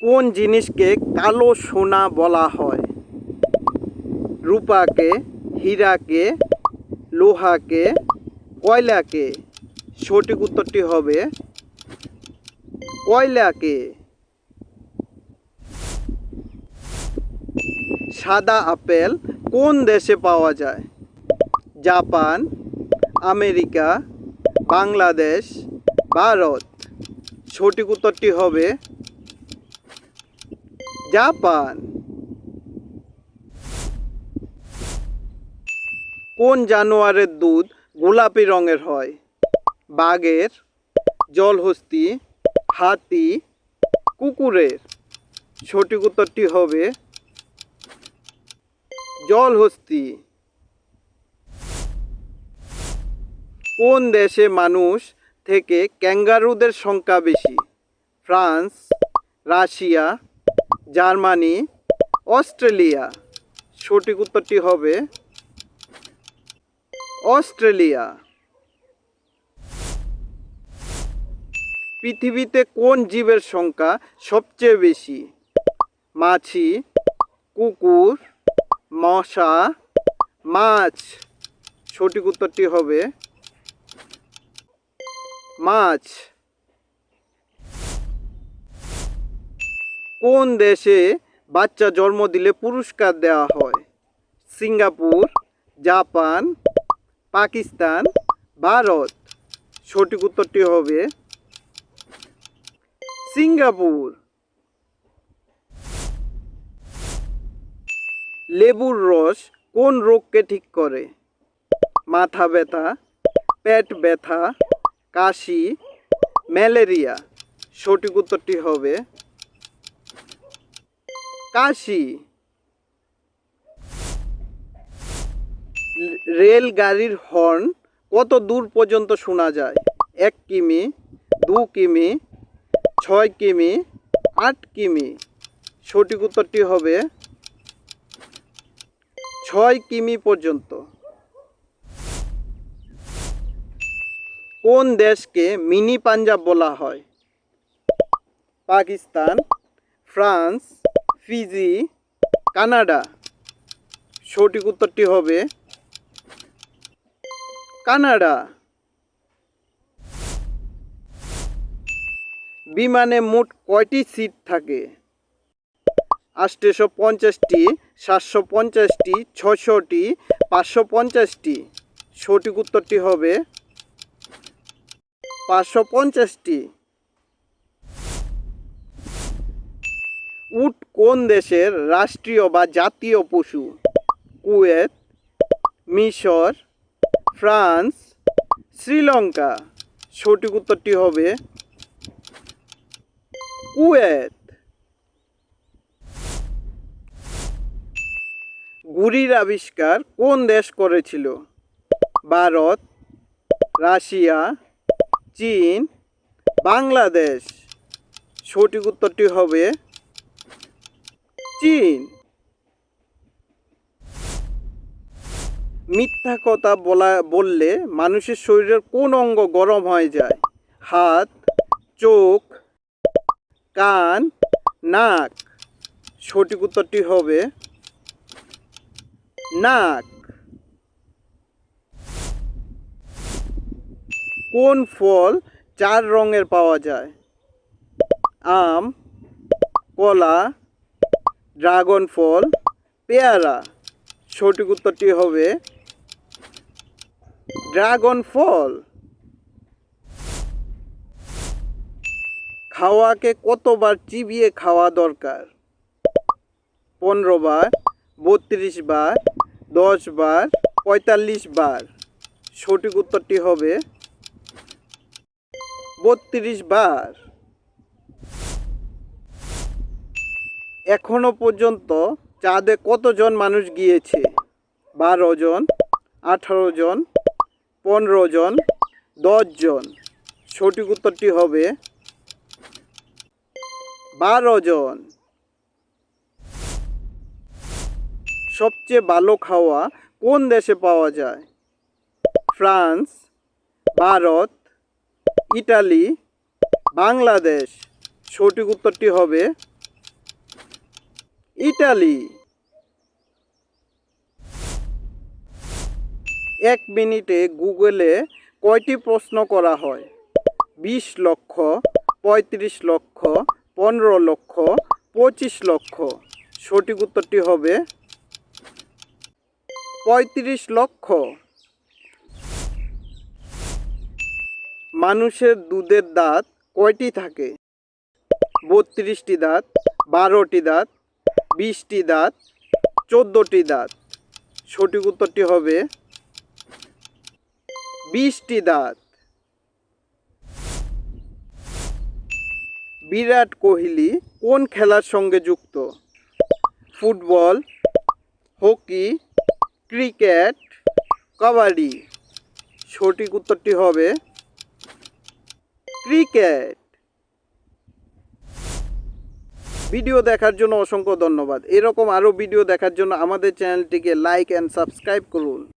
কোন জিনিসকে কালো সোনা বলা হয়? রূপাকে, হীরাকে, লোহাকে, কয়লাকে? সঠিক উত্তরটি হবে কয়লাকে। সাদা আপেল কোন দেশে পাওয়া যায়? Japan, America, Bangladesh, Bharat. সঠিক উত্তরটি হবে জাপান। কোন জানোয়ারের দুধ গোলাপি রঙের হয়? বাঘের, জলহস্তী, হাতি, কুকুরের। সঠিক উত্তরটি হবে জলহস্তী। কোন দেশে মানুষ থেকে ক্যাঙ্গারুদের সংখ্যা বেশি? France, Russia, Germany, Australia. সঠিক উত্তরটি হবে অস্ট্রেলিয়া। পৃথিবীতে কোন জীবের সংখ্যা সবচেয়ে বেশি? মাছি, কুকুর, মশা, মাছ। সঠিক উত্তরটি হবে মাছ। কোন দেশে বাচ্চা জন্ম দিলে পুরস্কার দেওয়া হয়? Singapore, Japan, Pakistan, Bharat. সঠিক উত্তরটি হবে সিঙ্গাপুর। লেবুর রস কোন রোগকে ঠিক করে? মাথা ব্যথা, পেট ব্যথা, কাশি, ম্যালেরিয়া। সঠিক উত্তরটি হবে কাশি। রেলগাড়ির হর্ন কত দূর পর্যন্ত শোনা যায়? 1 কিমি, 2 কিমি, 6 কিমি, 8 কিমি। সঠিক উত্তরটি হবে 6 কিমি পর্যন্ত। কোন দেশকে মিনি পাঞ্জাব বলা হয়? Pakistan, France, Fiji, Canada. সঠিক উত্তরটি হবে কানাডা। বিমানে মোট কয়টি সিট থাকে? 850টি, 750টি, 600টি, 550টি। সঠিক উত্তরটি হবে 550টি। উট কোন দেশের রাষ্ট্রীয় বা জাতীয় পশু? কুয়েত, মিশর, ফ্রান্স, শ্রীলঙ্কা। সঠিক উত্তরটি হবে কুয়েত। ঘুড়ির আবিষ্কার কোন দেশ করেছিল? ভারত, রাশিয়া, চীন, বাংলাদেশ। সঠিক উত্তরটি হবে চীন। মিথ্যা কথা বললে মানুষের শরীরের কোন অঙ্গ গরম হয়ে যায়? হাত, চোখ, কান, নাক। সঠিক উত্তরটি হবে নাক। কোন ফল 4 রঙের পাওয়া যায়? আম, কলা, ড্রাগন ফল, পেয়ারা। সঠিক উত্তরটি হবে ড্রাগন ফল। খাওয়াকে কতবার চিবিয়ে খাওয়া দরকার? 15 বার, 32 বার, 10 বার, 45 বার। সঠিক উত্তরটি হবে 32 বার। এখনো পর্যন্ত চাঁদে কতজন মানুষ গিয়েছে? 12 জন, 18 জন, 15 জন, 10 জন। সঠিক উত্তরটি হবে 12 জন। সবচেয়ে ভালো খাওয়া কোন দেশে পাওয়া যায়? France, Bharat, Italy, Bangladesh. সঠিক উত্তরটি হবে ইটালি। 1 মিনিটে গুগলে কয়টি প্রশ্ন করা হয়? 20 লক্ষ, 35 লক্ষ, 15 লক্ষ, 25 লক্ষ। সঠিক উত্তরটি হবে 35 লক্ষ। মানুষের দুধের দাঁত কয়টি থাকে? 32টি দাঁত, 12টি দাঁত, 20টি দাঁত, 14টি দাঁত। সঠিক উত্তরটি হবে 20টি দাঁত। বিরাট কোহলি কোন খেলার সঙ্গে যুক্ত? Football, hockey, cricket, kabaddi. সঠিক উত্তরটি হবে ক্রিকেট। ভিডিও দেখার জন্য অসংখ্য ধন্যবাদ। এরকম আরও ভিডিও দেখার জন্য আমাদের চ্যানেলটিকে লাইক অ্যান্ড সাবস্ক্রাইব করুন।